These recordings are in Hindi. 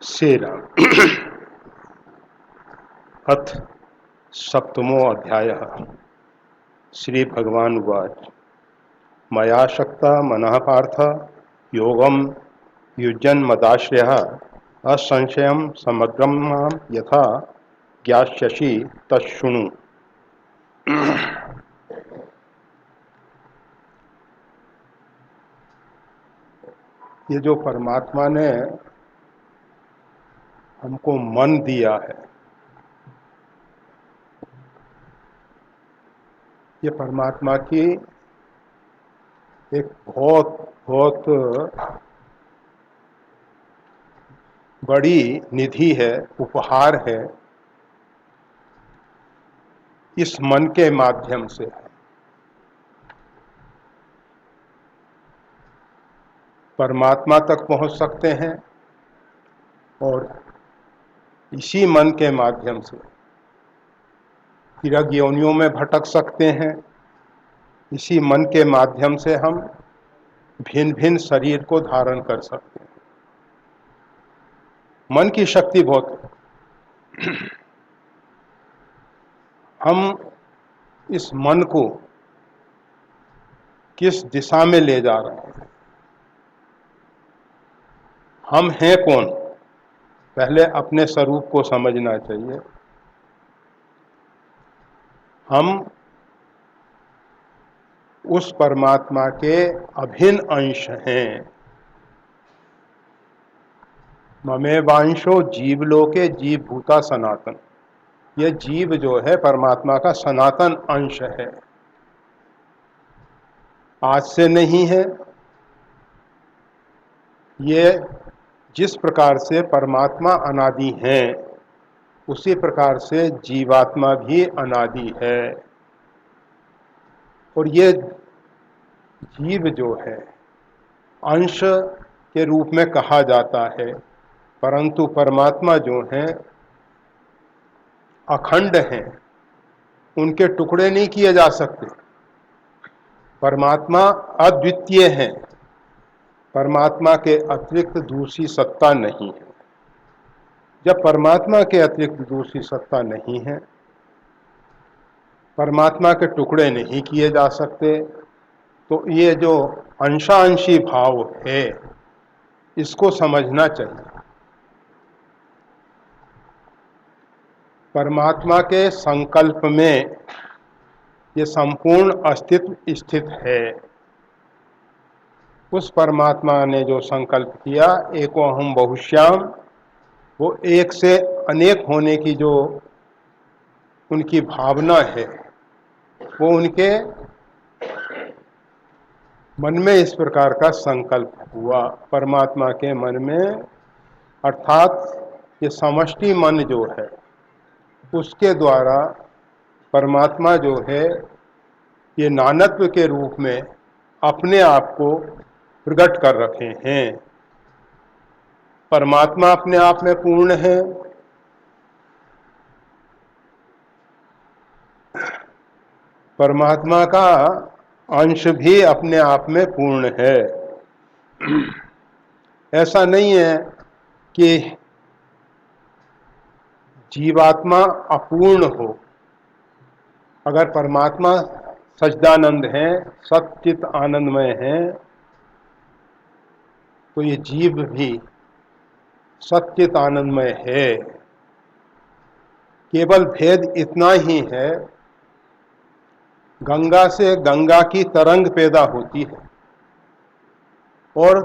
श्रीराम। अथ सप्तमो अध्यायः। श्री भगवान उवाच। मया शक्ता मनः पार्थ योगं युज्यन् मदाश्रयः असंशयं समग्रं मां यथा ज्ञास्यसि तच्छृणु। ये जो परमात्मा ने हमको मन दिया है, ये परमात्मा की एक बहुत बहुत बड़ी निधि है, उपहार है। इस मन के माध्यम से परमात्मा तक पहुंच सकते हैं और इसी मन के माध्यम से तिरक योनियों में भटक सकते हैं। इसी मन के माध्यम से हम भिन्न भिन्न शरीर को धारण कर सकते हैं। मन की शक्ति बहुत है। हम इस मन को किस दिशा में ले जा रहे हैं, हम हैं कौन, पहले अपने स्वरूप को समझना चाहिए। हम उस परमात्मा के अभिन्न अंश हैं। ममेवांशो जीवलोके जीव भूता सनातन। यह जीव जो है परमात्मा का सनातन अंश है, आज से नहीं है। ये जिस प्रकार से परमात्मा अनादि है, उसी प्रकार से जीवात्मा भी अनादि है। और ये जीव जो है अंश के रूप में कहा जाता है, परंतु परमात्मा जो है अखंड हैं, उनके टुकड़े नहीं किए जा सकते। परमात्मा अद्वितीय है, परमात्मा के अतिरिक्त दूसरी सत्ता नहीं है। जब परमात्मा के अतिरिक्त दूसरी सत्ता नहीं है, परमात्मा के टुकड़े नहीं किए जा सकते, तो ये जो अंशांशी भाव है, इसको समझना चाहिए। परमात्मा के संकल्प में ये संपूर्ण अस्तित्व स्थित है। उस परमात्मा ने जो संकल्प किया, एको अहम बहुश्याम, वो एक से अनेक होने की जो उनकी भावना है, वो उनके मन में इस प्रकार का संकल्प हुआ। परमात्मा के मन में, अर्थात ये समष्टि मन जो है, उसके द्वारा परमात्मा जो है ये नानत्व के रूप में अपने आप को प्रकट कर रखे हैं। परमात्मा अपने आप में पूर्ण है, परमात्मा का अंश भी अपने आप में पूर्ण है। ऐसा नहीं है कि जीवात्मा अपूर्ण हो। अगर परमात्मा सच्चिदानंद है, सच्चित आनंदमय है, तो ये जीव भी सच्चित आनंदमय है। केवल भेद इतना ही है, गंगा से गंगा की तरंग पैदा होती है और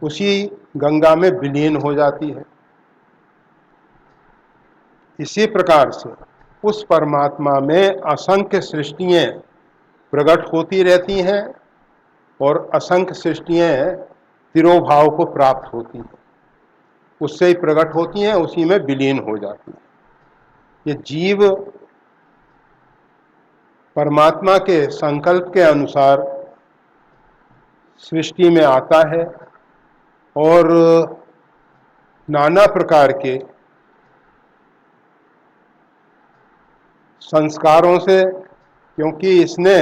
उसी गंगा में विलीन हो जाती है। इसी प्रकार से उस परमात्मा में असंख्य सृष्टियां प्रकट होती रहती हैं और असंख्य सृष्टियां तिरोभाव को प्राप्त होती हैं। उससे ही प्रकट होती हैं, उसी में विलीन हो जाती हैं। ये जीव परमात्मा के संकल्प के अनुसार सृष्टि में आता है और नाना प्रकार के संस्कारों से, क्योंकि इसने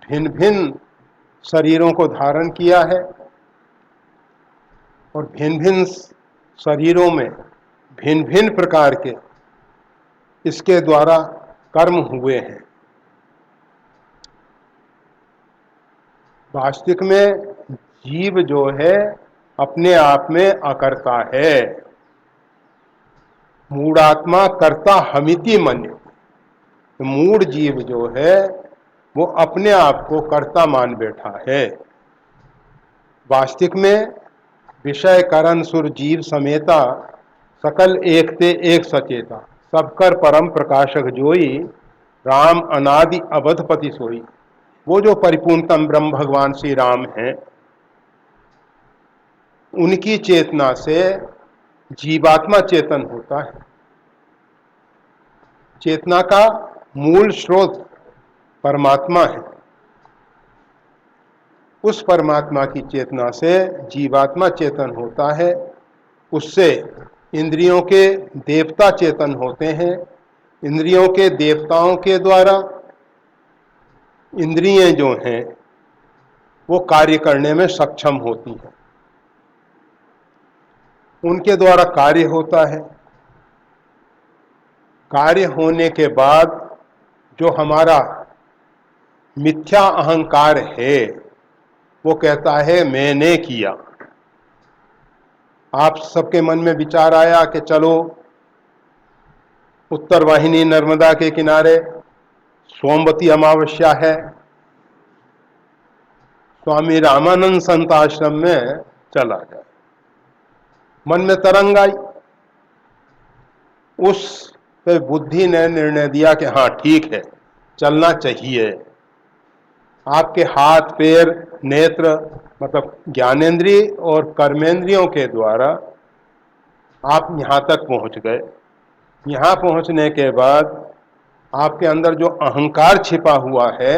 भिन्न भिन्न शरीरों को धारण किया है और भिन्न भिन्न शरीरों में भिन्न भिन्न प्रकार के इसके द्वारा कर्म हुए हैं। वास्तविक में जीव जो है अपने आप में अकर्ता है। मूढ़ात्मा कर्ता हमिति मन्य, तो मूढ़ जीव जो है वो अपने आप को कर्ता मान बैठा है। वास्तविक में विषय करण सुर जीव समेता सकल एकते एक सचेता, सबकर परम प्रकाशक जोई, राम अनादि अवधपति सोई। वो जो परिपूर्णतम ब्रह्म भगवान श्री राम हैं, उनकी चेतना से जीवात्मा चेतन होता है। चेतना का मूल स्रोत परमात्मा है। उस परमात्मा की चेतना से जीवात्मा चेतन होता है। उससे इंद्रियों के देवता चेतन होते हैं। इंद्रियों के देवताओं के द्वारा इंद्रियां जो हैं वो कार्य करने में सक्षम होती हैं। उनके द्वारा कार्य होता है। कार्य होने के बाद जो हमारा मिथ्या अहंकार है वो कहता है मैंने किया। आप सबके मन में विचार आया कि चलो उत्तर वाहिनी नर्मदा के किनारे सोमवती अमावस्या है, स्वामी रामानंद संत आश्रम में चला जाए। मन में तरंग आई, उस पे बुद्धि ने निर्णय दिया कि हाँ ठीक है, चलना चाहिए। आपके हाथ पैर नेत्र मतलब ज्ञानेंद्रिय और कर्मेंद्रियों के द्वारा आप यहाँ तक पहुँच गए। यहाँ पहुँचने के बाद आपके अंदर जो अहंकार छिपा हुआ है,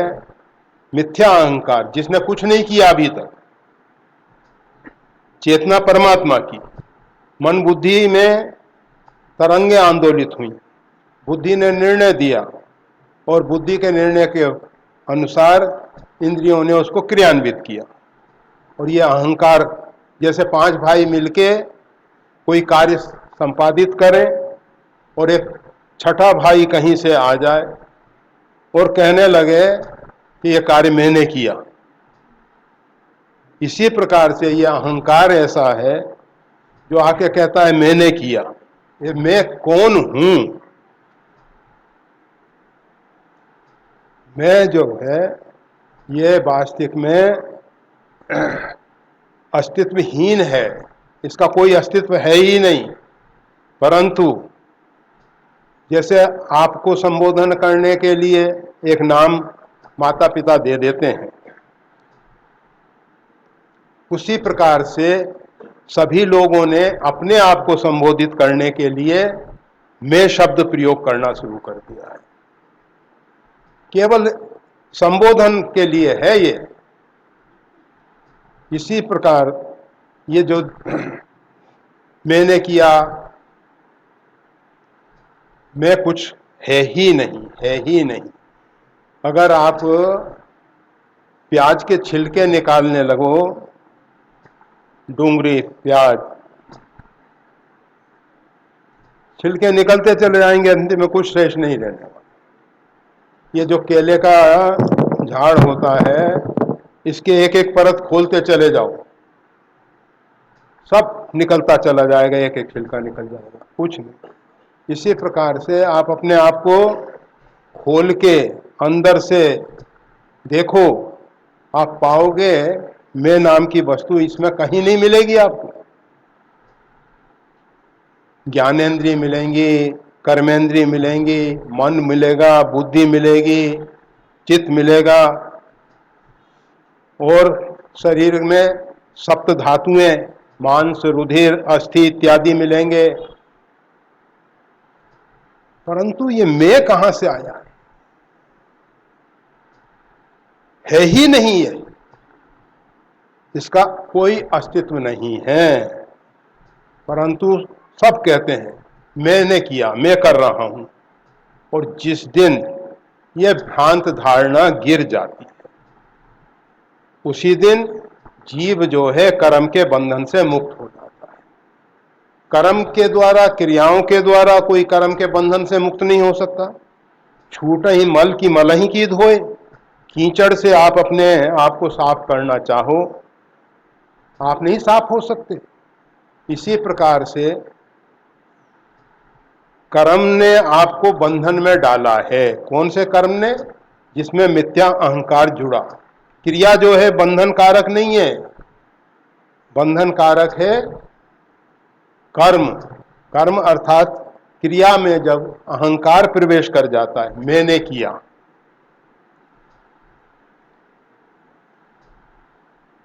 मिथ्या अहंकार, जिसने कुछ नहीं किया अभी तक, चेतना परमात्मा की, मन बुद्धि में तरंगे आंदोलित हुई। बुद्धि ने निर्णय दिया और बुद्धि के निर्णय के अनुसार इंद्रियों ने उसको क्रियान्वित किया। और ये अहंकार जैसे 5 भाई मिलके कोई कार्य संपादित करें और एक छठा भाई कहीं से आ जाए और कहने लगे कि ये कार्य मैंने किया। इसी प्रकार से ये अहंकार ऐसा है जो आके कहता है मैंने किया। ये मैं कौन हूं? मैं जो है ये वास्तविक में अस्तित्वहीन है। इसका कोई अस्तित्व है ही नहीं। परंतु जैसे आपको संबोधन करने के लिए एक नाम माता पिता दे देते हैं, उसी प्रकार से सभी लोगों ने अपने आप को संबोधित करने के लिए मैं शब्द प्रयोग करना शुरू कर दिया है। केवल संबोधन के लिए है ये। इसी प्रकार ये जो मैंने किया, मैं कुछ है ही नहीं, है ही नहीं। अगर आप प्याज के छिलके निकालने लगो, डूंगरी प्याज, छिलके निकलते चले जाएंगे, अंत में कुछ शेष नहीं रहने वाला। ये जो केले का झाड़ होता है, इसके एक एक परत खोलते चले जाओ, सब निकलता चला जाएगा, एक एक छिलका निकल जाएगा, कुछ नहीं। इसी प्रकार से आप अपने आप को खोल के अंदर से देखो, आप पाओगे मैं नाम की वस्तु इसमें कहीं नहीं मिलेगी आपको। ज्ञानेंद्रिय मिलेंगी, कर्मेंद्रिय मिलेंगी, मन मिलेगा, बुद्धि मिलेगी, चित्त मिलेगा, और शरीर में सप्त धातुएं मांस रुधिर अस्थि इत्यादि मिलेंगे। परंतु ये मैं कहां से आया? है ही नहीं है, इसका कोई अस्तित्व नहीं है। परंतु सब कहते हैं मैंने किया, मैं कर रहा हूं। और जिस दिन यह भ्रांत धारणा गिर जाती है, उसी दिन जीव जो है कर्म के बंधन से मुक्त हो जाता है। कर्म के द्वारा, क्रियाओं के द्वारा कोई कर्म के बंधन से मुक्त नहीं हो सकता। छूट ही मल की मलही की धोए, कीचड़ से आप अपने आप को साफ करना चाहो, आप नहीं साफ हो सकते। इसी प्रकार से कर्म ने आपको बंधन में डाला है। कौन से कर्म ने? जिसमें मिथ्या अहंकार जुड़ा। क्रिया जो है बंधन कारक नहीं है, बंधन कारक है कर्म। कर्म अर्थात क्रिया में जब अहंकार प्रवेश कर जाता है, मैंने किया,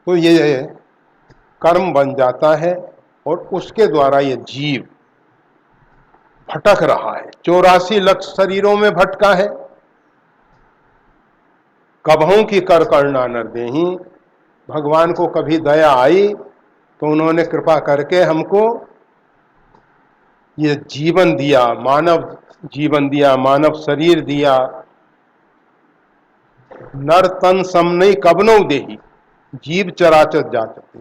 तो ये कर्म बन जाता है और उसके द्वारा ये जीव भटक रहा है। 84 लाख शरीरों में भटका है। कबहों की कर करना नर देही। भगवान को कभी दया आई तो उन्होंने कृपा करके हमको ये जीवन दिया, मानव जीवन दिया, मानव शरीर दिया। नर तन सम नहीं कबनो देही, जीव चराचर जाचते।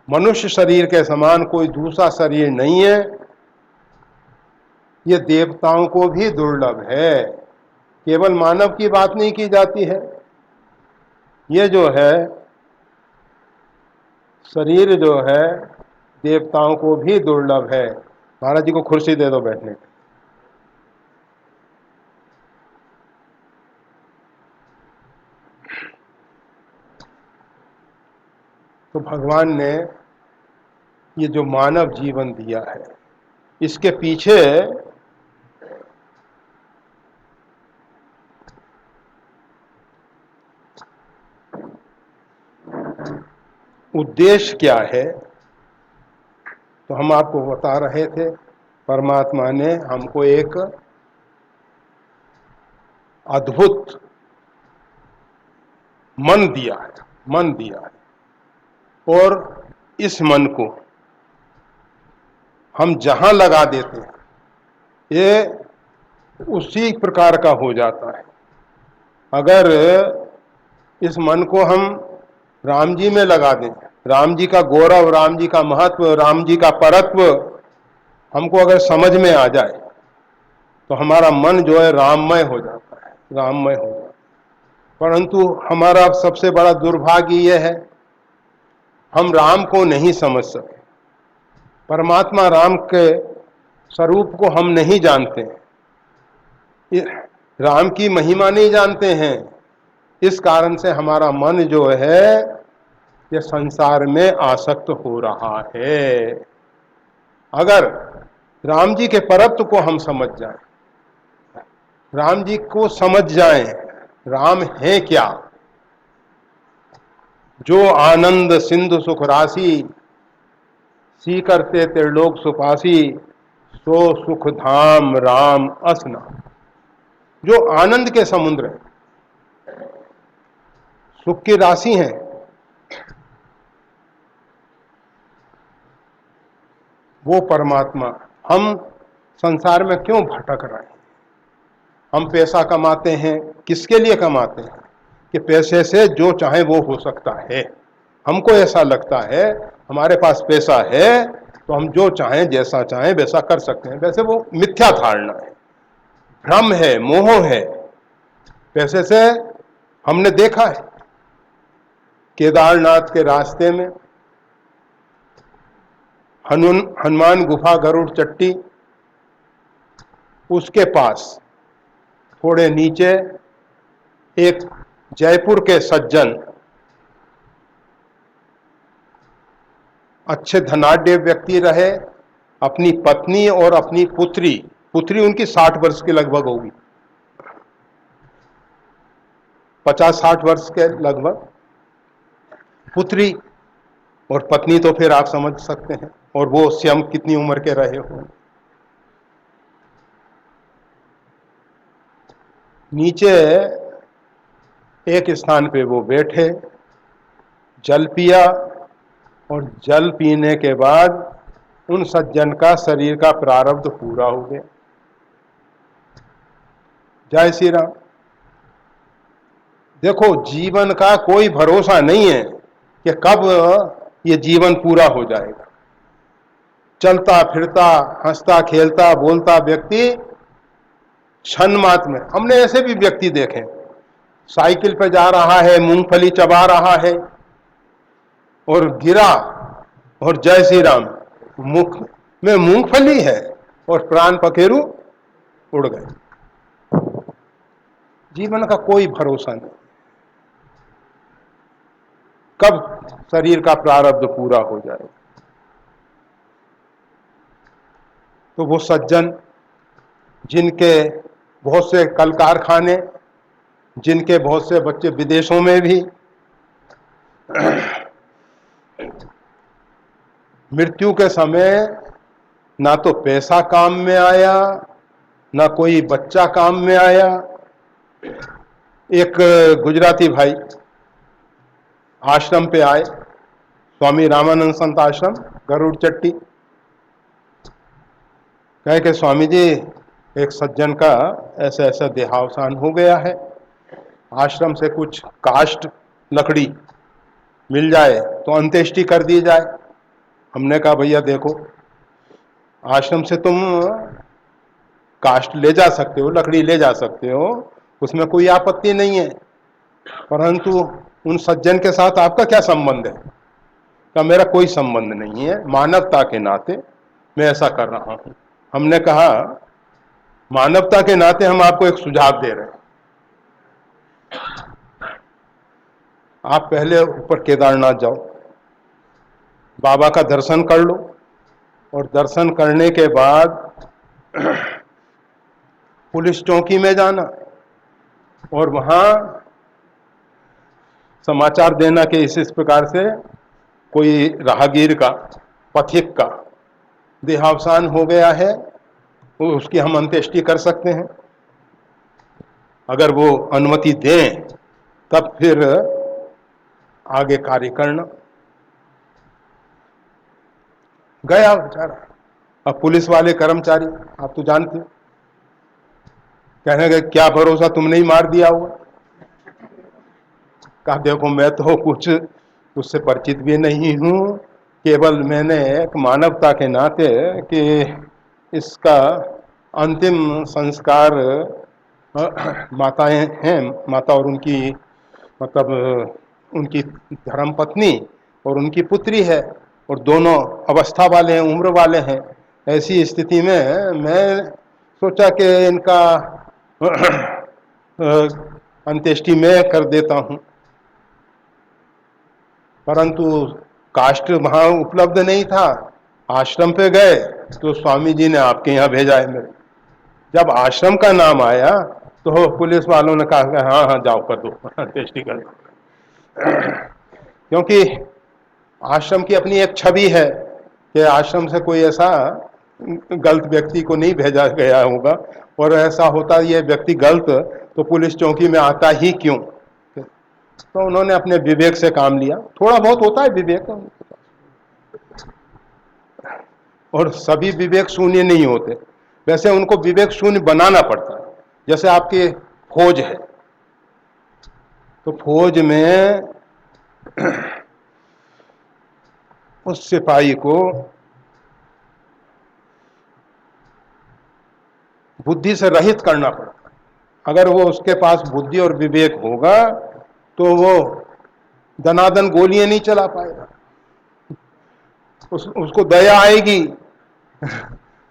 मनुष्य शरीर के समान कोई दूसरा शरीर नहीं है। ये देवताओं को भी दुर्लभ है, केवल मानव की बात नहीं की जाती है। ये जो है शरीर जो है देवताओं को भी दुर्लभ है। महाराज जी को कुर्सी दे दो बैठने की। तो भगवान ने ये जो मानव जीवन दिया है, इसके पीछे उद्देश्य क्या है, तो हम आपको बता रहे थे। परमात्मा ने हमको एक अद्भुत मन दिया है, मन दिया है, और इस मन को हम जहां लगा देते हैं ये उसी प्रकार का हो जाता है। अगर इस मन को हम राम जी में लगा दें, राम जी का गौरव, राम जी का महत्व, राम जी का परत्व हमको अगर समझ में आ जाए तो हमारा मन जो है राममय हो जाता है, राममय हो जाता है। परंतु हमारा सबसे बड़ा दुर्भाग्य यह है, हम राम को नहीं समझ सके। परमात्मा राम के स्वरूप को हम नहीं जानते, राम की महिमा नहीं जानते हैं। इस कारण से हमारा मन जो है ये संसार में आसक्त हो रहा है। अगर राम जी के परत्व को हम समझ जाएं, राम जी को समझ जाएं, राम है क्या? जो आनंद सिंधु सुख राशि, सी करते त्रिलोक सुपासी, सो सुख धाम राम असना। जो आनंद के समुद्र है, सुख की राशि है, वो परमात्मा। हम संसार में क्यों भटक रहे हैं? हम पैसा कमाते हैं, किसके लिए कमाते हैं? कि पैसे से जो चाहे वो हो सकता है। हमको ऐसा लगता है हमारे पास पैसा है तो हम जो चाहें, जैसा चाहें वैसा कर सकते हैं। वैसे वो मिथ्या धारणा है, भ्रम है, मोह है। पैसे से हमने देखा है केदारनाथ के रास्ते में हनुमान गुफा गरुड़ चट्टी, उसके पास थोड़े नीचे एक जयपुर के सज्जन, अच्छे धनाढ्य व्यक्ति रहे। अपनी पत्नी और अपनी पुत्री, पुत्री उनकी 60 वर्ष की लगभग होगी, 50-60 वर्ष के लगभग पुत्री, और पत्नी तो फिर आप समझ सकते हैं, और वो स्वयं कितनी उम्र के रहे हो। नीचे एक स्थान पे वो बैठे, जल पिया, और जल पीने के बाद उन सज्जन का शरीर का प्रारब्ध पूरा हो गया। जय श्री राम। देखो, जीवन का कोई भरोसा नहीं है कि कब ये जीवन पूरा हो जाएगा। चलता फिरता हंसता खेलता बोलता व्यक्ति क्षण मात्र में, हमने ऐसे भी व्यक्ति देखे, साइकिल पे जा रहा है, मूंगफली चबा रहा है और गिरा और जय श्री राम, मुख में मूंगफली है और प्राण पखेरु उड़ गए। जीवन का कोई भरोसा नहीं, कब शरीर का प्रारब्ध पूरा हो जाए। तो वो सज्जन जिनके बहुत से कल कारखाने, जिनके बहुत से बच्चे विदेशों में भी, मृत्यु के समय ना तो पैसा काम में आया, ना कोई बच्चा काम में आया। एक गुजराती भाई आश्रम पे आए, स्वामी रामानंद संत आश्रम गरुड़ चट्टी, कहे कि स्वामी जी एक सज्जन का ऐसा ऐसा देहावसान हो गया है, आश्रम से कुछ काष्ठ लकड़ी मिल जाए तो अंत्येष्टि कर दी जाए। हमने कहा भैया देखो, आश्रम से तुम काष्ठ ले जा सकते हो, लकड़ी ले जा सकते हो, उसमें कोई आपत्ति नहीं है, परंतु उन सज्जन के साथ आपका क्या संबंध है? का मेरा कोई संबंध नहीं है, मानवता के नाते मैं ऐसा कर रहा हूं। हमने कहा मानवता के नाते हम आपको एक सुझाव दे रहे हैं, आप पहले ऊपर केदारनाथ जाओ, बाबा का दर्शन कर लो, और दर्शन करने के बाद पुलिस चौकी में जाना और वहां समाचार देना कि इस प्रकार से कोई राहगीर का, पथिक का देहावसान हो गया है, तो उसकी हम अंत्येष्टि कर सकते हैं। अगर वो अनुमति दें तब फिर आगे कार्य करना। गया बेचारा, अब पुलिस वाले कर्मचारी आप तो जानते हो, कहने लगे क्या भरोसा तुमने ही मार दिया होगा। कहा देखो मैं तो कुछ उससे परिचित भी नहीं हूं, केवल मैंने एक मानवता के नाते कि इसका अंतिम संस्कार माताएं हैं, माता और उनकी मतलब उनकी धर्मपत्नी और उनकी पुत्री है, और दोनों अवस्था वाले हैं, उम्र वाले हैं। ऐसी स्थिति में मैं सोचा कि इनका अंत्येष्टि मैं कर देता हूं, परंतु काष्ठ वहां उपलब्ध नहीं था। आश्रम पे गए तो स्वामी जी ने आपके यहाँ भेजा है मेरे। जब आश्रम का नाम आया तो पुलिस वालों ने कहा हाँ हाँ जाओ कर दो, अंत्येष्टि कर दो। क्योंकि आश्रम की अपनी एक छवि है कि आश्रम से कोई ऐसा गलत व्यक्ति को नहीं भेजा गया होगा, और ऐसा होता ये व्यक्ति गलत तो पुलिस चौकी में आता ही क्यों। तो उन्होंने अपने विवेक से काम लिया, थोड़ा बहुत होता है विवेक, और सभी विवेक शून्य नहीं होते, वैसे उनको विवेक शून्य बनाना पड़ता है। जैसे आपके फौज है, तो फौज में उस सिपाही को बुद्धि से रहित करना पड़ता है। अगर वो उसके पास बुद्धि और विवेक होगा तो वो दनादन गोलियां नहीं चला पाएगा, उसको दया आएगी,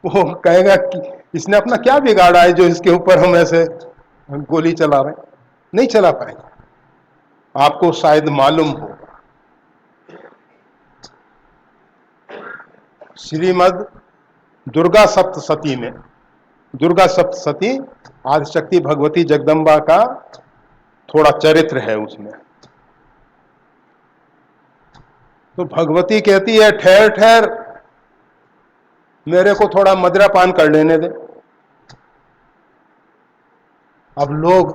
वो कहेगा कि इसने अपना क्या बिगाड़ा है जो इसके ऊपर हम ऐसे गोली चला रहे हैं, नहीं चला पाएगा। आपको शायद मालूम होगा श्रीमद् दुर्गा सप्तशती में, दुर्गा सप्तशती आदिशक्ति भगवती जगदम्बा का थोड़ा चरित्र है उसमें। तो भगवती कहती है ठहर ठहर, मेरे को थोड़ा मदिरा पान कर लेने दे। अब लोग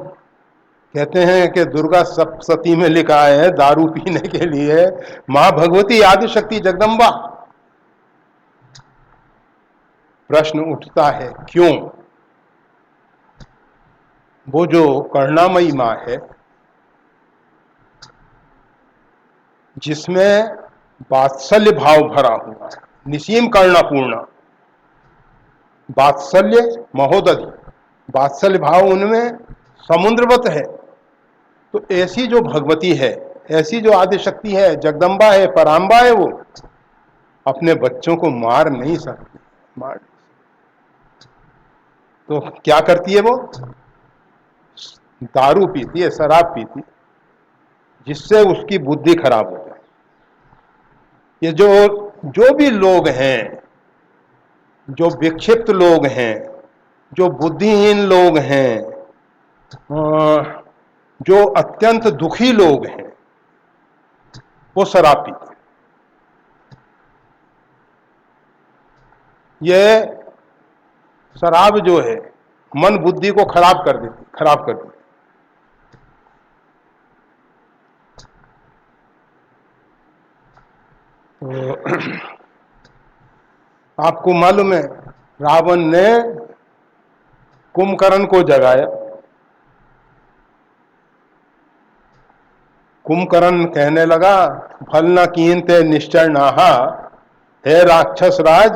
कहते हैं कि दुर्गा सप्तशती में लिखा है दारू पीने के लिए मां भगवती आदिशक्ति जगदम्बा। प्रश्न उठता है क्यों? वो जो करुणामयी मां है, जिसमें वात्सल्य भाव भरा हुआ है, निसीम कर्णपूर्णा, वात्सल्य महोदधि, वात्सल्य भाव उनमें समुद्रवत है। तो ऐसी जो भगवती है, ऐसी जो आदि शक्ति है, जगदम्बा है, पराम्बा है, वो अपने बच्चों को मार नहीं सकती। मार तो क्या करती है वो? दारू पीती है, शराब पीती, जिससे उसकी बुद्धि खराब हो जाए। ये जो भी लोग हैं, जो विक्षिप्त लोग हैं, जो बुद्धिहीन लोग हैं, जो अत्यंत दुखी लोग हैं, वो शराब पीते हैं। ये शराब जो है मन बुद्धि को खराब कर देती, खराब कर देती। तो आपको मालूम है, रावण ने कुंभकर्ण को जगाया। कुंभकर्ण कहने लगा, फल न कीनते निश्चय नाहा, हे राक्षस राज,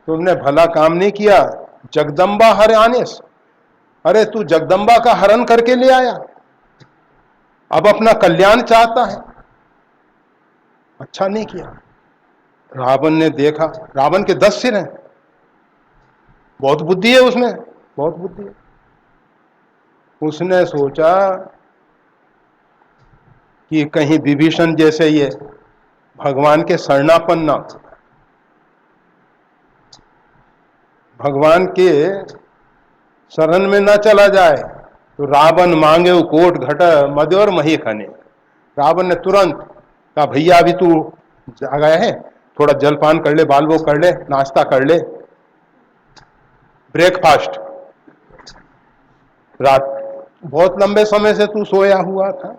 तुमने भला काम नहीं किया जगदम्बा हर आने से। अरे तू जगदम्बा का हरण करके ले आया, अब अपना कल्याण चाहता है, अच्छा नहीं किया। रावण ने देखा, रावण के 10 सिर हैं, बहुत बुद्धि है उसमें, बहुत बुद्धि है। उसने सोचा कि कहीं विभीषण जैसे ये भगवान के शरणापन्न ना, भगवान के शरण में न चला जाए। तो रावण मांगे कोट घट मद और मही खने। रावण ने तुरंत कहा, भैया अभी तू आ गया है, थोड़ा जलपान कर ले, बाल वो कर ले, नाश्ता कर ले, ब्रेकफास्ट। रात बहुत लंबे समय से तू सोया हुआ था,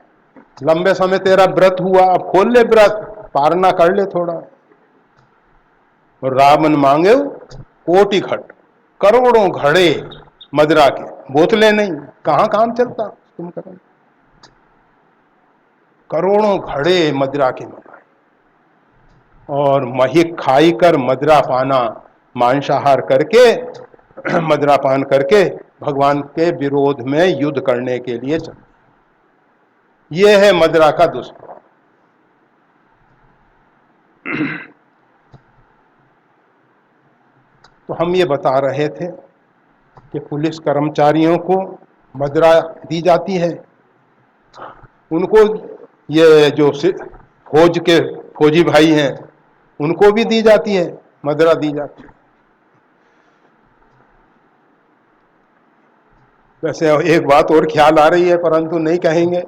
लंबे समय तेरा व्रत हुआ, अब खोल ले व्रत, पारना कर ले थोड़ा। और रावण मांगे कोटि घट, करोड़ों घड़े मदिरा के, बोतलें नहीं, कहां काम चलता तुम करो। करोड़ों घड़े मदिरा के मंगाए, और मही खाई कर मदिरा पाना, मांसाहार करके मदिरा पान करके भगवान के विरोध में युद्ध करने के लिए चले। यह है मदिरा का दुष्प्रभाव। तो हम ये बता रहे थे कि पुलिस कर्मचारियों को मदिरा दी जाती है, उनको ये जो फौज के फौजी भाई हैं उनको भी दी जाती है, मदिरा दी जाती है। वैसे एक बात और ख्याल आ रही है, परंतु नहीं कहेंगे।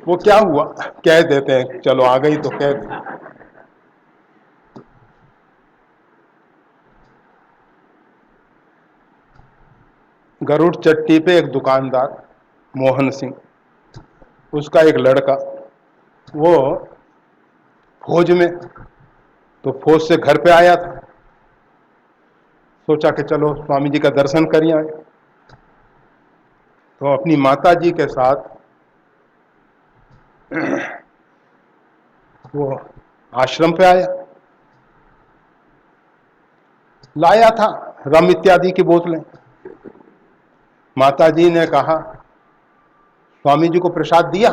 वो क्या हुआ, कह देते हैं, चलो आ गई तो कह दे। गरुड़ चट्टी पे एक दुकानदार मोहन सिंह, उसका एक लड़का, वो फौज में, तो फौज से घर पे आया था, सोचा कि चलो स्वामी जी का दर्शन कर आए। तो अपनी माता जी के साथ वो आश्रम पे आया, लाया था रम इत्यादि की बोतलें। माता जी ने कहा, स्वामी जी को प्रसाद दिया?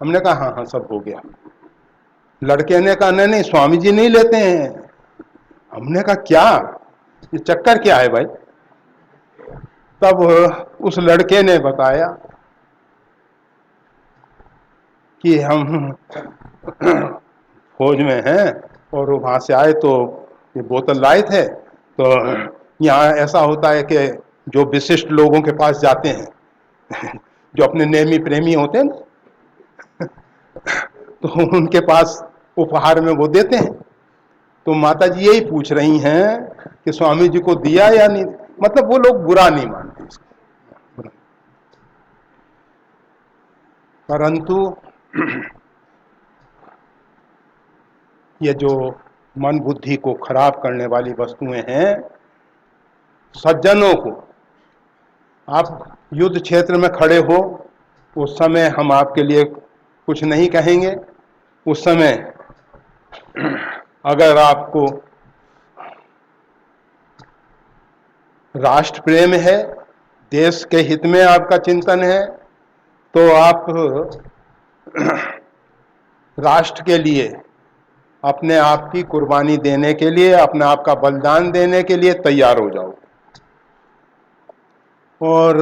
हमने कहा हाँ हाँ सब हो गया। लड़के ने कहा नहीं नहीं, स्वामी जी नहीं लेते हैं। हमने कहा क्या, ये चक्कर क्या है भाई? तब उस लड़के ने बताया कि हम फौज में हैं और वहां से आए तो ये बोतल लाए थे। तो यहाँ ऐसा होता है कि जो विशिष्ट लोगों के पास जाते हैं, जो अपने नेमी प्रेमी होते हैं ना, तो उनके पास उपहार में वो देते हैं। तो माता जी यही पूछ रही हैं कि स्वामी जी को दिया या नहीं, मतलब वो लोग बुरा नहीं मानते इसको। परंतु ये जो मन बुद्धि को खराब करने वाली वस्तुएं हैं, सज्जनों को, आप युद्ध क्षेत्र में खड़े हो, उस समय हम आपके लिए कुछ नहीं कहेंगे, उस समय अगर आपको राष्ट्र प्रेम है, देश के हित में आपका चिंतन है, तो आप राष्ट्र के लिए अपने आप की कुर्बानी देने के लिए, अपने आप का बलिदान देने के लिए तैयार हो जाओ। और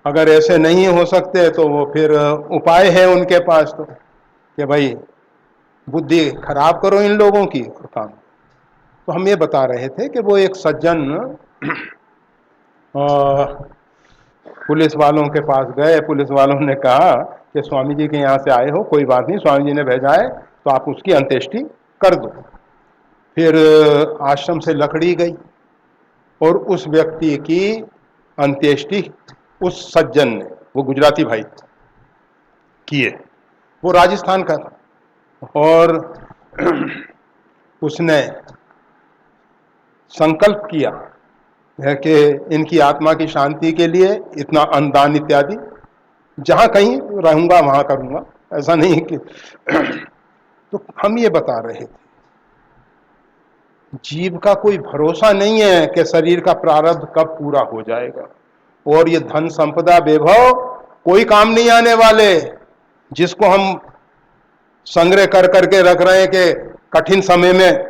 अगर ऐसे नहीं हो सकते तो वो फिर उपाय है उनके पास, तो कि भाई बुद्धि खराब करो इन लोगों की और काम। तो हम ये बता रहे थे कि वो एक सज्जन पुलिस वालों के पास गए। पुलिस वालों ने कहा कि स्वामी जी के यहाँ से आए हो, कोई बात नहीं, स्वामी जी ने भेजा है तो आप उसकी अंत्येष्टि कर दो। फिर आश्रम से लकड़ी गई और उस व्यक्ति की अंत्येष्टि उस सज्जन ने, वो गुजराती भाई, किए। वो राजस्थान का था और उसने संकल्प किया है कि इनकी आत्मा की शांति के लिए इतना अन्नदान इत्यादि जहां कहीं रहूंगा वहां करूंगा, ऐसा नहीं कि तो हम ये बता रहे थे, जीव का कोई भरोसा नहीं है कि शरीर का प्रारब्ध कब पूरा हो जाएगा। और ये धन संपदा वैभव कोई काम नहीं आने वाले, जिसको हम संग्रह कर करके रख रहे हैं कि कठिन समय में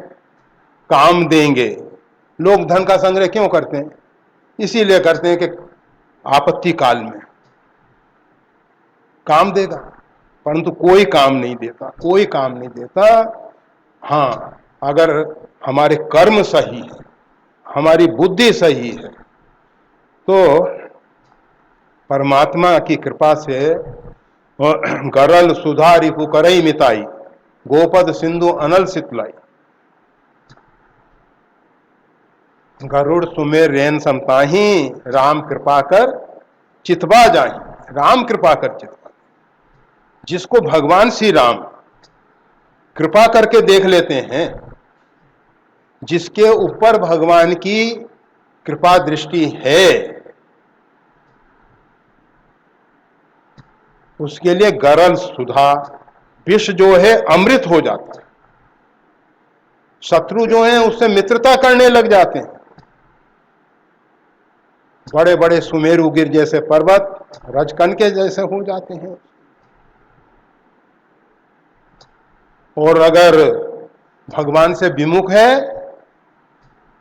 काम देंगे। लोग धन का संग्रह क्यों करते हैं? इसीलिए करते हैं कि आपत्ति काल में काम देगा, परंतु कोई काम नहीं देता, कोई काम नहीं देता। हाँ, अगर हमारे कर्म सही है, हमारी बुद्धि सही है, तो परमात्मा की कृपा से गरल सुधा रिपु करई मिताई, गोपद सिंधु अनल सितलाई, गरुड़ सुमेर रेन समताही, राम कृपा कर चितवा जाही। राम कृपा कर चितवा, जिसको भगवान श्री राम कृपा करके देख लेते हैं, जिसके ऊपर भगवान की कृपा दृष्टि है, उसके लिए गरल सुधा, विष जो है अमृत हो जाता है। शत्रु जो है उससे मित्रता करने लग जाते हैं। बड़े बड़े सुमेरुगिर जैसे पर्वत रजकन के जैसे हो जाते हैं। और अगर भगवान से विमुख है,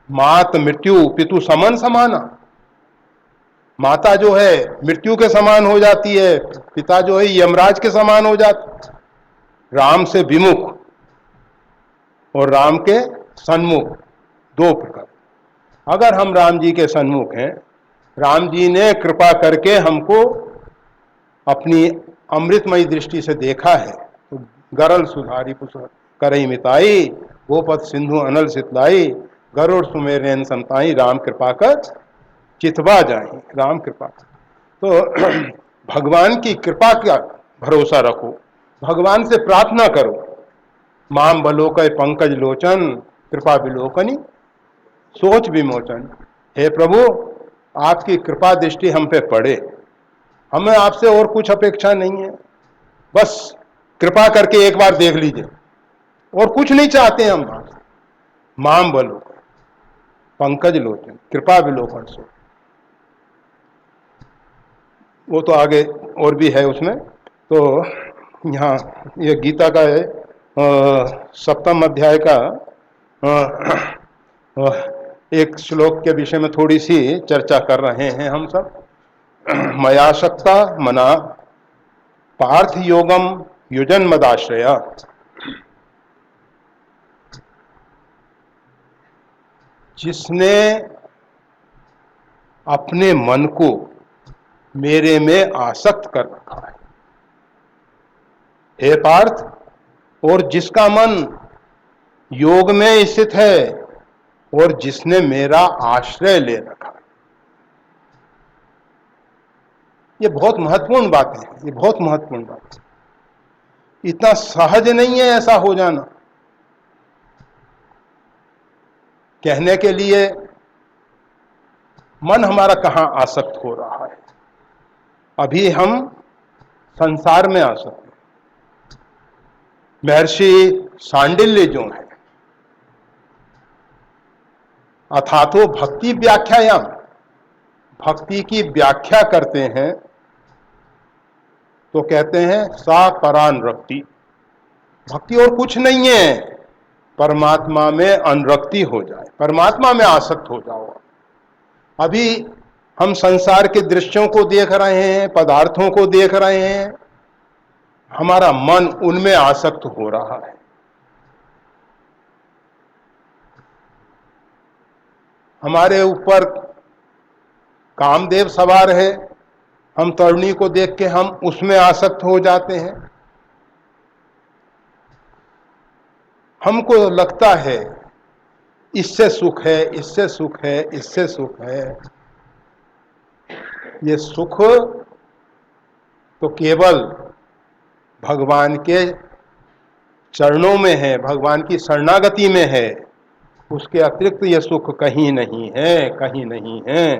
मात मृत्यु पितु समन समाना, माता जो है मृत्यु के समान हो जाती है, पिता जो है यमराज के समान हो जाता। राम से विमुख और राम के सन्मुख, दो प्रकार। अगर हम राम जी के सन्मुख हैं, राम जी ने कृपा करके हमको अपनी अमृतमयी दृष्टि से देखा है, तो गरल सुधारी करई मिताई, गोपद सिंधु अनल सितलाई, गरुड़ सुमेरन समताई, राम कृपा कर चितवा जाए। राम कृपा। तो भगवान की कृपा का भरोसा रखो, भगवान से प्रार्थना करो, माम बलोकय पंकज लोचन, कृपा विलोकनी सोच विमोचन। हे प्रभु, आपकी कृपा दृष्टि हम पे पड़े, हमें आपसे और कुछ अपेक्षा नहीं है, बस कृपा करके एक बार देख लीजिए, और कुछ नहीं चाहते हम आपसे। माम बलो पंकज लोचन, कृपा विलोकन सो। वो तो आगे और भी है उसमें। तो यहाँ ये गीता का है 7वें अध्याय का एक श्लोक के विषय में थोड़ी सी चर्चा कर रहे हैं हम सब। मयासक्ता मना पार्थ योगम युजन मदाश्रया, जिसने अपने मन को मेरे में आसक्त कर रखा है, हे पार्थ, और जिसका मन योग में स्थित है और जिसने मेरा आश्रय ले रखा है। ये बहुत महत्वपूर्ण बात है, ये बहुत महत्वपूर्ण बात है। इतना सहज नहीं है ऐसा हो जाना। कहने के लिए मन हमारा कहां आसक्त हो रहा है, अभी हम संसार में आसक्त हैं। महर्षि सांडिल्य जो है, अथातो भक्ति व्याख्यायाम, भक्ति की व्याख्या करते हैं तो कहते हैं सा परानुरक्ति, भक्ति और कुछ नहीं है, परमात्मा में अनुरक्ति हो जाए, परमात्मा में आसक्त हो जाओ। अभी हम संसार के दृश्यों को देख रहे हैं, पदार्थों को देख रहे हैं, हमारा मन उनमें आसक्त हो रहा है। हमारे ऊपर कामदेव सवार है, हम तरुणी को देख के हम उसमें आसक्त हो जाते हैं। हमको लगता है इससे सुख है, इससे सुख है, इससे सुख है। ये सुख तो केवल भगवान के चरणों में है, भगवान की शरणागति में है, उसके अतिरिक्त ये सुख कहीं नहीं है, कहीं नहीं है।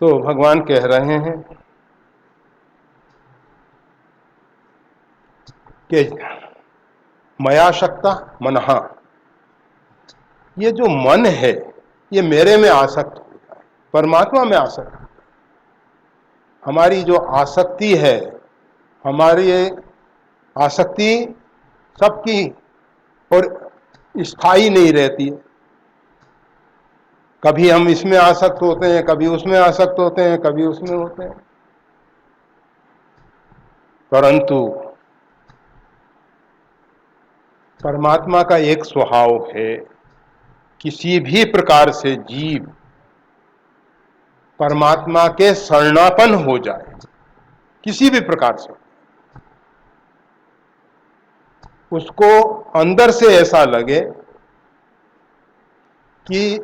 तो भगवान कह रहे हैं कि मया शक्ता मनहा, ये जो मन है ये मेरे में आसक्त हो जाए, परमात्मा में आसक्त। हमारी जो आसक्ति है, हमारी आसक्ति सबकी और स्थायी नहीं रहती है। कभी हम इसमें आसक्त होते हैं, कभी उसमें आसक्त होते हैं, कभी उसमें होते हैं। परंतु परमात्मा का एक स्वभाव है, किसी भी प्रकार से जीव परमात्मा के शरणापन हो जाए, किसी भी प्रकार से, उसको अंदर से ऐसा लगे कि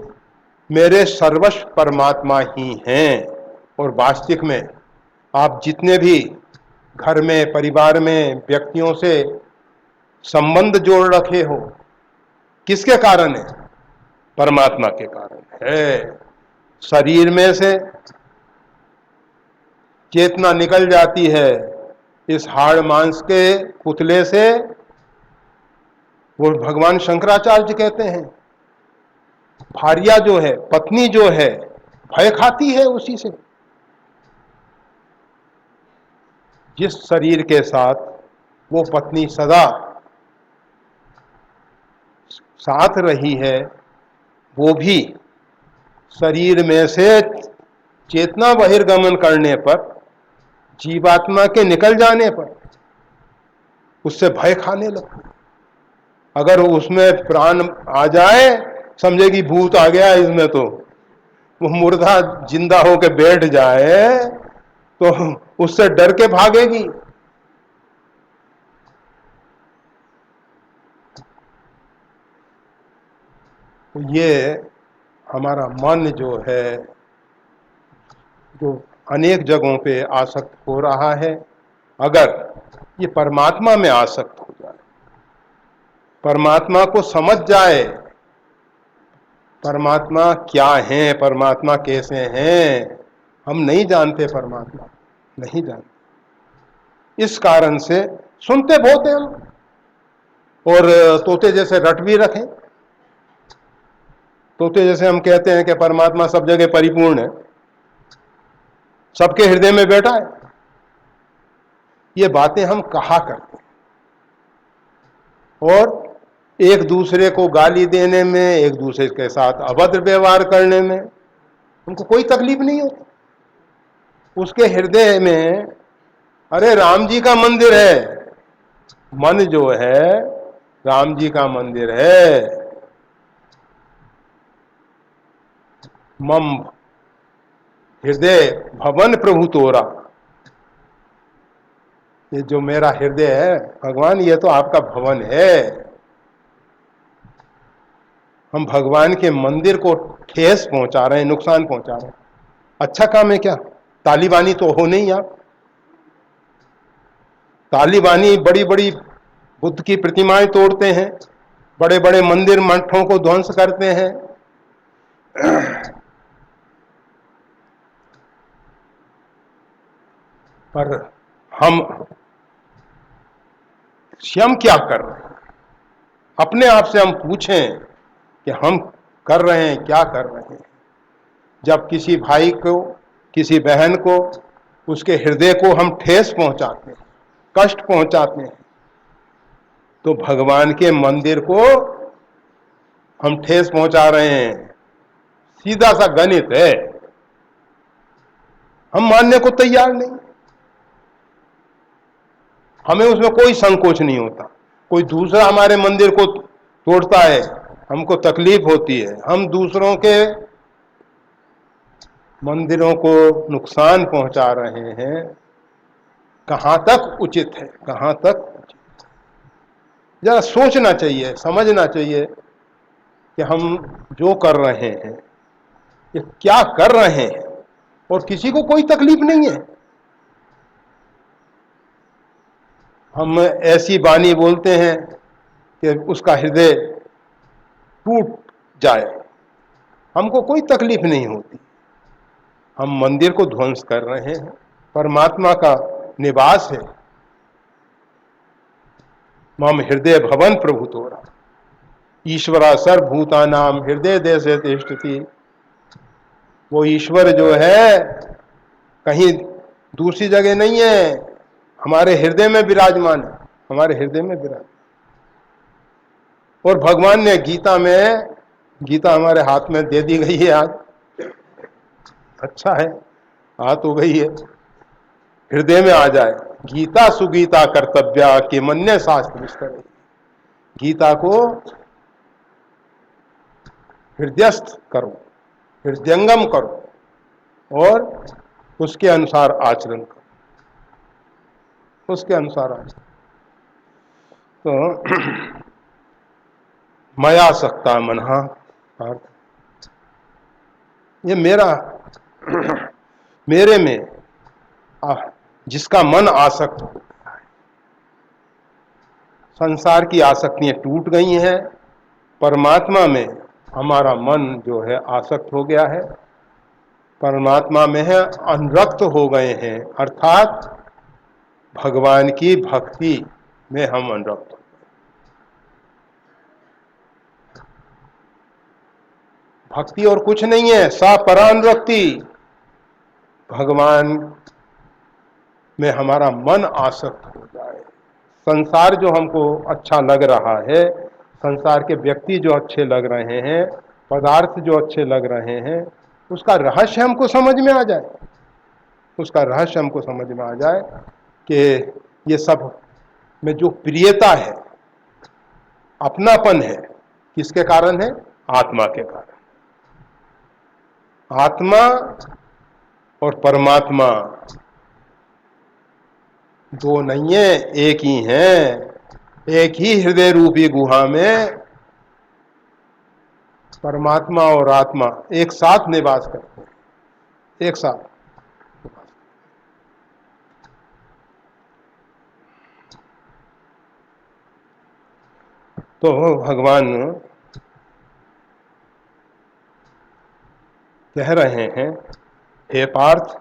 मेरे सर्वस्व परमात्मा ही हैं। और वास्तविक में आप जितने भी घर में, परिवार में व्यक्तियों से संबंध जोड़ रखे हो, किसके कारण है? परमात्मा के कारण है। शरीर में से चेतना निकल जाती है, इस हाड़ मांस के पुतले से, वो भगवान शंकराचार्य कहते हैं, भार्या जो है, पत्नी जो है, भय खाती है उसी से। जिस शरीर के साथ वो पत्नी सदा साथ रही है, वो भी शरीर में से चेतना बहिर्गमन करने पर, जीवात्मा के निकल जाने पर उससे भय खाने लगती। अगर उसमें प्राण आ जाए, समझेगी भूत आ गया इसमें, तो वो मुर्दा जिंदा होकर बैठ जाए तो उससे डर के भागेगी। तो ये हमारा मन जो है, जो अनेक जगहों पे आसक्त हो रहा है, अगर ये परमात्मा में आसक्त हो जाए, परमात्मा को समझ जाए, परमात्मा क्या है, परमात्मा कैसे हैं, हम नहीं जानते, परमात्मा नहीं जानते। इस कारण से सुनते बहुत हैं हम, और तोते जैसे रट भी रखें। तोते जैसे हम कहते हैं कि परमात्मा सब जगह परिपूर्ण है, सबके हृदय में बैठा है। ये बातें हम कहा करते हैं, और एक दूसरे को गाली देने में, एक दूसरे के साथ अभद्र व्यवहार करने में उनको कोई तकलीफ नहीं होती। उसके हृदय में अरे राम जी का मंदिर है, मन जो है राम जी का मंदिर है। मम हृदय भवन प्रभु तोरा, ये जो मेरा हृदय है भगवान, ये तो आपका भवन है। हम भगवान के मंदिर को ठेस पहुंचा रहे हैं, नुकसान पहुंचा रहे हैं। अच्छा काम है क्या? तालिबानी तो हो नहीं आप। तालिबानी बड़ी बड़ी बुद्ध की प्रतिमाएं तोड़ते हैं, बड़े बड़े मंदिर मठों को ध्वंस करते हैं। पर हम स्वयं क्या कर रहे हैं? अपने आप से हम पूछें कि हम कर रहे हैं, क्या कर रहे हैं। जब किसी भाई को, किसी बहन को, उसके हृदय को हम ठेस पहुंचाते हैं, कष्ट पहुंचाते हैं, तो भगवान के मंदिर को हम ठेस पहुंचा रहे हैं। सीधा सा गणित है, हम मानने को तैयार नहीं। हमें उसमें कोई संकोच नहीं होता। कोई दूसरा हमारे मंदिर को तोड़ता है, हमको तकलीफ होती है। हम दूसरों के मंदिरों को नुकसान पहुंचा रहे हैं। कहां तक उचित है, कहां तक उचित। जरा सोचना चाहिए, समझना चाहिए कि हम जो कर रहे हैं ये क्या कर रहे हैं, और किसी को कोई तकलीफ नहीं है। हम ऐसी वाणी बोलते हैं कि उसका हृदय टूट जाए, हमको कोई तकलीफ नहीं होती। हम मंदिर को ध्वंस कर रहे हैं, परमात्मा का निवास है। मम हृदय भवन प्रभु तोरा, ईश्वरा सर्वभूतानाम हृदय देशे तिष्ठति। वो ईश्वर जो है कहीं दूसरी जगह नहीं है, हमारे हृदय में विराजमान है, हमारे हृदय में विराजमान। और भगवान ने गीता में, गीता हमारे हाथ में दे दी गई है आज, अच्छा है, आ तो गई है, हृदय में आ जाए। गीता सुगीता कर्तव्या के मन्य शास्त्र विस्तर। गीता को हृदयस्थ करो, हृदयंगम करो और उसके अनुसार आचरण करो, उसके अनुसार आचरण। तो मया सकता मनहा, ये मेरा मेरे में जिसका मन आसक्त हो, संसार की आसक्तियां टूट गई हैं, परमात्मा में हमारा मन जो है आसक्त हो गया है, परमात्मा में है अनुरक्त हो गए हैं, अर्थात भगवान की भक्ति में हम अनुरक्त हो। भक्ति और कुछ नहीं है, सा परानुरक्ति। भगवान में हमारा मन आसक्त हो जाए। संसार जो हमको अच्छा लग रहा है, संसार के व्यक्ति जो अच्छे लग रहे हैं, पदार्थ जो अच्छे लग रहे हैं, उसका रहस्य हमको समझ में आ जाए, उसका रहस्य हमको समझ में आ जाए कि ये सब में जो प्रियता है, अपनापन है, किसके कारण है? आत्मा के कारण। आत्मा और परमात्मा दो नहीं है, एक ही हैं। एक ही हृदय रूपी गुहा में परमात्मा और आत्मा एक साथ निवास करते हैं, एक साथ। तो भगवान कह रहे हैं, हे पार्थ,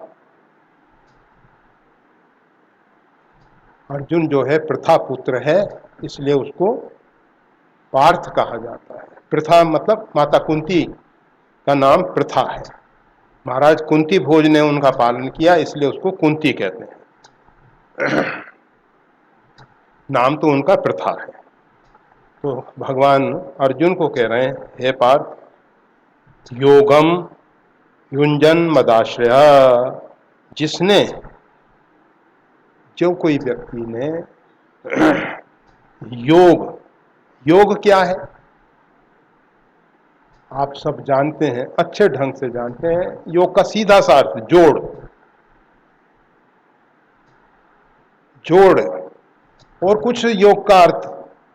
अर्जुन जो है प्रथा पुत्र है, इसलिए उसको पार्थ कहा जाता है। प्रथा मतलब माता कुंती का नाम प्रथा है। महाराज कुंती भोज ने उनका पालन किया, इसलिए उसको कुंती कहते हैं। नाम तो उनका प्रथा है। तो भगवान अर्जुन को कह रहे हैं, हे पार्थ, योगम युंजन मदाश्रया, जिसने, जो कोई व्यक्ति ने योग, योग क्या है आप सब जानते हैं, अच्छे ढंग से जानते हैं। योग का सीधा सा अर्थ जोड़, जोड़, और कुछ योग का अर्थ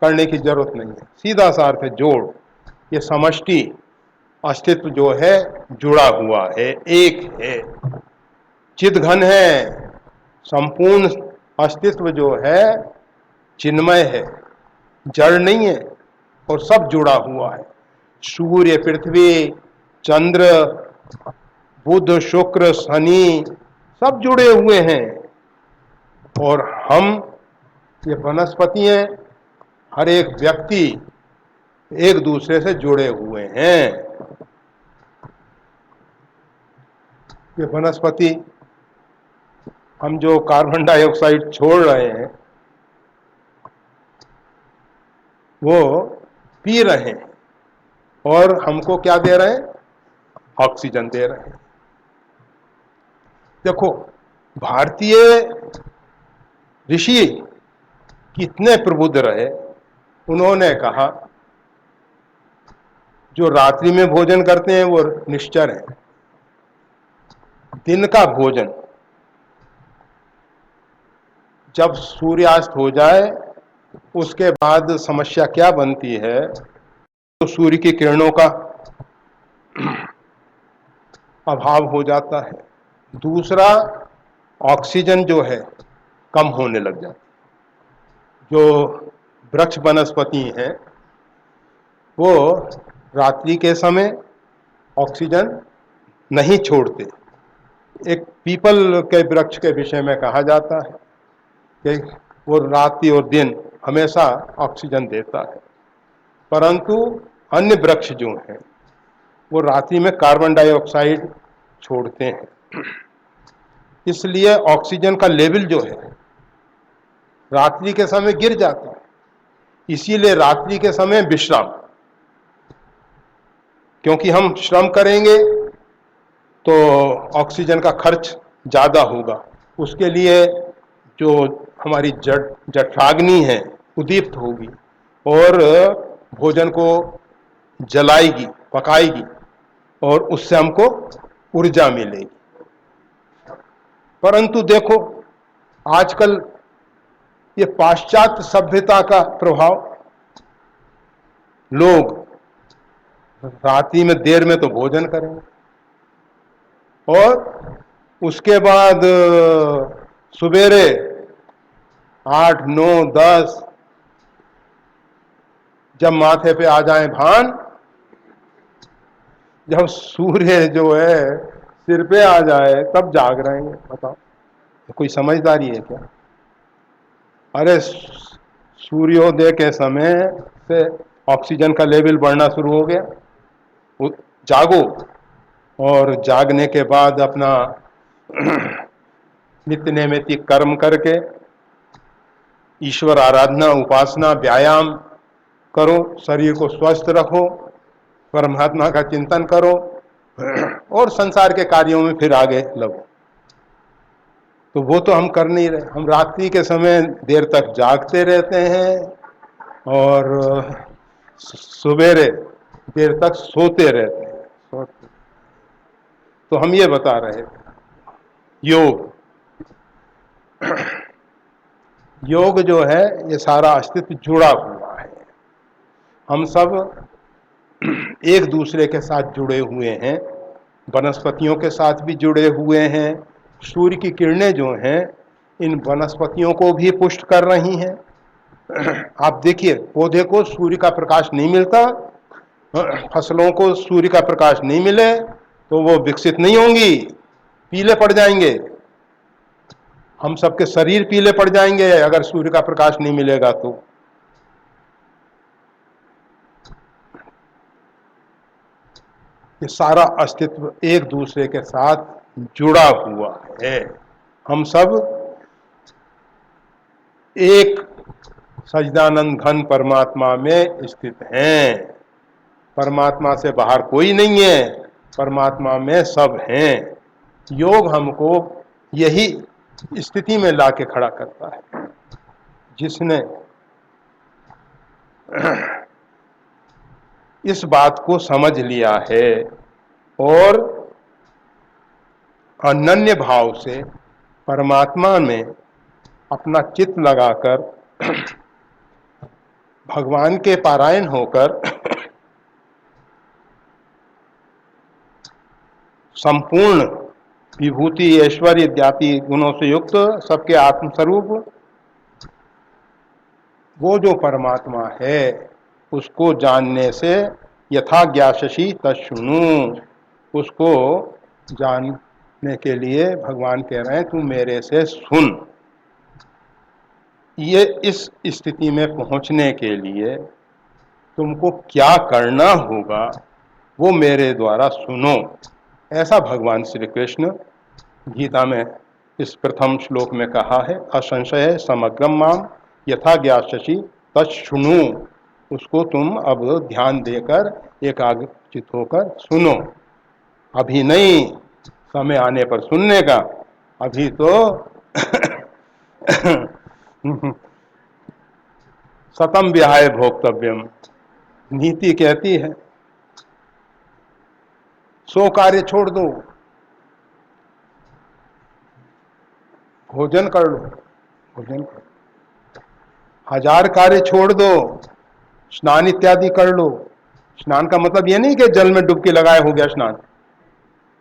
करने की जरूरत नहीं है, सीधा सा अर्थ है जोड़। ये समष्टि अस्तित्व जो है जुड़ा हुआ है, एक है, चिद्घन है, संपूर्ण अस्तित्व जो है चिन्मय है, जड़ नहीं है, और सब जुड़ा हुआ है। सूर्य, पृथ्वी, चंद्र, बुध, शुक्र, शनि, सब जुड़े हुए हैं। और हम ये वनस्पति हैं, हर एक व्यक्ति एक दूसरे से जुड़े हुए हैं। ये वनस्पति, हम जो कार्बन डाइऑक्साइड छोड़ रहे हैं वो पी रहे हैं और हमको क्या दे रहे हैं? ऑक्सीजन दे रहे हैं। देखो, भारतीय ऋषि कितने प्रबुद्ध रहे। उन्होंने कहा जो रात्रि में भोजन करते हैं वो निश्चर है। दिन का भोजन जब सूर्यास्त हो जाए उसके बाद समस्या क्या बनती है, तो सूर्य की किरणों का अभाव हो जाता है। दूसरा, ऑक्सीजन जो है कम होने लग जाता है। जो वृक्ष वनस्पति हैं वो रात्रि के समय ऑक्सीजन नहीं छोड़ते। एक पीपल के वृक्ष के विषय में कहा जाता है कि वो रात्रि और दिन हमेशा ऑक्सीजन देता है, परंतु अन्य वृक्ष जो हैं वो रात्रि में कार्बन डाइऑक्साइड छोड़ते हैं। इसलिए ऑक्सीजन का लेवल जो है रात्रि के समय गिर जाता है। इसीलिए रात्रि के समय विश्राम, क्योंकि हम श्रम करेंगे तो ऑक्सीजन का खर्च ज़्यादा होगा। उसके लिए जो हमारी जठराग्नि है उद्दीप्त होगी और भोजन को जलाएगी, पकाएगी और उससे हमको ऊर्जा मिलेगी। परंतु देखो, आजकल ये पाश्चात्य सभ्यता का प्रभाव, लोग रात्रि में देर में तो भोजन करेंगे और उसके बाद सवेरे 8, 9, 10 जब माथे पे आ जाए भान, जब सूर्य जो है सिर पे आ जाए तब जाग रहे हैं। बताओ, कोई समझदारी है क्या? अरे सूर्योदय के समय से ऑक्सीजन का लेवल बढ़ना शुरू हो गया। जागो और जागने के बाद अपना नित्य नैमित्तिक कर्म करके ईश्वर आराधना, उपासना, व्यायाम करो, शरीर को स्वस्थ रखो, परमात्मा का चिंतन करो और संसार के कार्यों में फिर आगे लगो। तो वो तो हम कर नहीं रहे। हम रात्रि के समय देर तक जागते रहते हैं और सवेरे देर तक सोते रहते हैं। तो हम ये बता रहे थे, योग योग जो है ये सारा अस्तित्व जुड़ा हुआ है। हम सब एक दूसरे के साथ जुड़े हुए हैं, वनस्पतियों के साथ भी जुड़े हुए हैं। सूर्य की किरणें जो हैं इन वनस्पतियों को भी पुष्ट कर रही हैं। आप देखिए, पौधे को सूर्य का प्रकाश नहीं मिलता, फसलों को सूर्य का प्रकाश नहीं मिले तो वो विकसित नहीं होंगी, पीले पड़ जाएंगे। हम सबके शरीर पीले पड़ जाएंगे अगर सूर्य का प्रकाश नहीं मिलेगा तो। ये सारा अस्तित्व एक दूसरे के साथ जुड़ा हुआ है। हम सब एक सच्चिदानंद घन परमात्मा में स्थित हैं। परमात्मा से बाहर कोई नहीं है, परमात्मा में सब हैं। योग हमको यही स्थिति में लाके खड़ा करता है। जिसने इस बात को समझ लिया है और अनन्य भाव से परमात्मा में अपना चित्त लगाकर भगवान के पारायण होकर संपूर्ण विभूति, ऐश्वर्य इत्यादि गुणों से युक्त सबके आत्मस्वरूप वो जो परमात्मा है उसको जानने से यथा ज्ञास्यसि तच्छृणु, उसको जानने के लिए भगवान कह रहे हैं तू मेरे से सुन। ये इस स्थिति में पहुंचने के लिए तुमको क्या करना होगा वो मेरे द्वारा सुनो। ऐसा भगवान श्री कृष्ण गीता में इस प्रथम श्लोक में कहा है, असंशय समग्रम माम यथा ज्ञास्यसि तच्छृणु। उसको तुम अब ध्यान देकर एकाग्रचित होकर सुनो। अभी नहीं, समय आने पर सुनने का, अभी तो सतम विहाय भोक्तव्यम नीति कहती है। सो कार्य छोड़ दो, भोजन कर लो, भोजन कर लो। 1000 कार्य छोड़ दो, स्नान इत्यादि कर लो। स्नान का मतलब ये नहीं कि जल में डुबकी लगाए हो गया स्नान।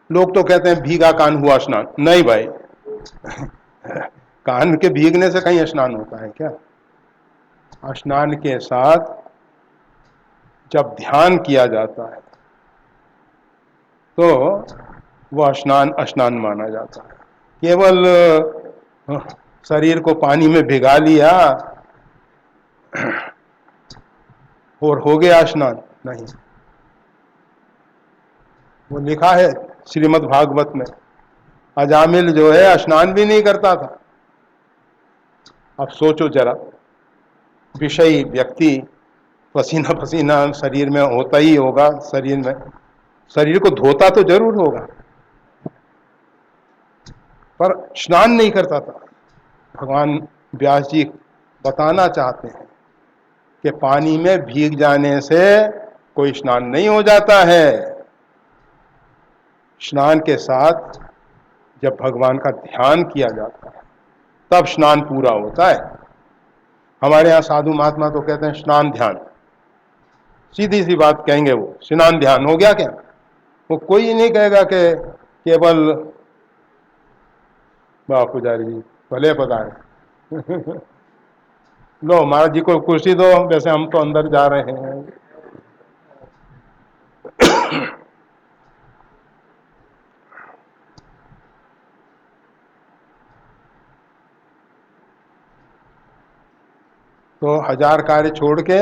लोग तो कहते हैं भीगा कान हुआ स्नान। नहीं भाई, कान के भीगने से कहीं स्नान होता है क्या? स्नान के साथ जब ध्यान किया जाता है तो वह स्नान स्नान माना जाता है। केवल शरीर को पानी में भिगा लिया और हो गया स्नान, नहीं। वो लिखा है श्रीमद् भागवत में, अजामिल जो है स्नान भी नहीं करता था। अब सोचो जरा, विषयी व्यक्ति, पसीना पसीना शरीर में होता ही होगा, शरीर में, शरीर को धोता तो जरूर होगा, पर स्नान नहीं करता था। भगवान व्यास जी बताना चाहते हैं कि पानी में भीग जाने से कोई स्नान नहीं हो जाता है। स्नान के साथ जब भगवान का ध्यान किया जाता है तब स्नान पूरा होता है। हमारे यहाँ साधु महात्मा तो कहते हैं स्नान ध्यान, सीधी सी बात कहेंगे वो, स्नान ध्यान हो गया क्या? वो कोई नहीं कहेगा कि केवल, वाह पुजारी जी भले पधारे। लो महाराज जी को कुर्सी दो, वैसे हम तो अंदर जा रहे हैं। तो 1000 कार्य छोड़ के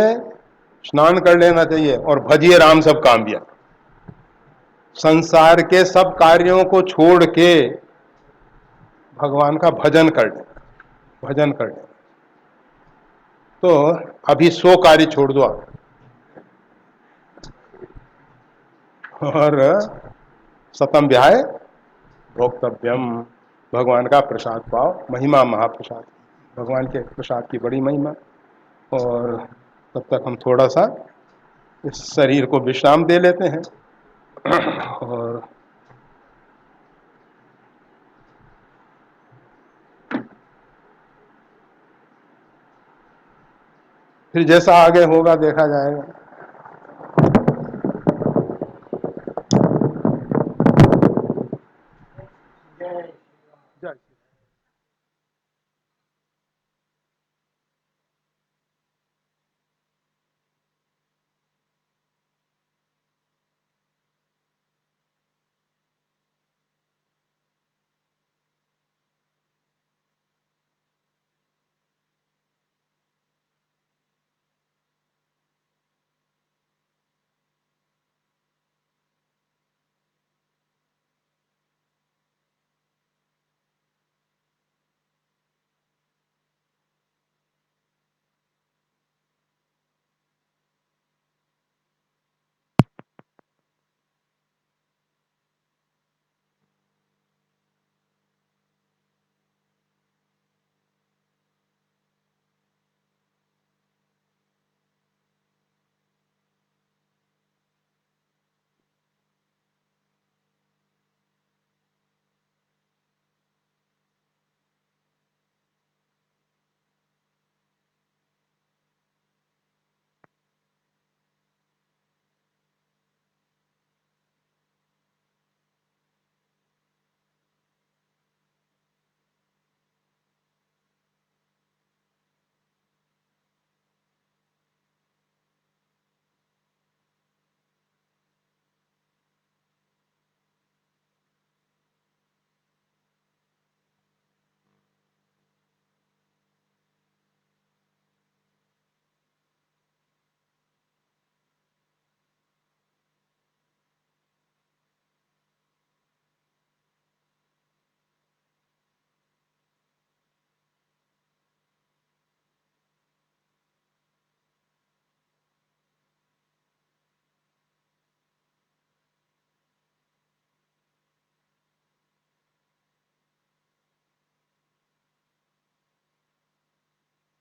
स्नान कर लेना चाहिए और भजिए राम सब काम दिया। संसार के सब कार्यों को छोड़ के भगवान का भजन कर ले, भजन कर ले। तो अभी 100 कार्य छोड़ दो आप, और सतम विहाय भोक्तव्यम, भगवान का प्रसाद पाओ। महिमा महाप्रसाद, भगवान के प्रसाद की बड़ी महिमा। और तब तक हम थोड़ा सा इस शरीर को विश्राम दे लेते हैं। और फिर जैसा आगे होगा देखा जाएगा।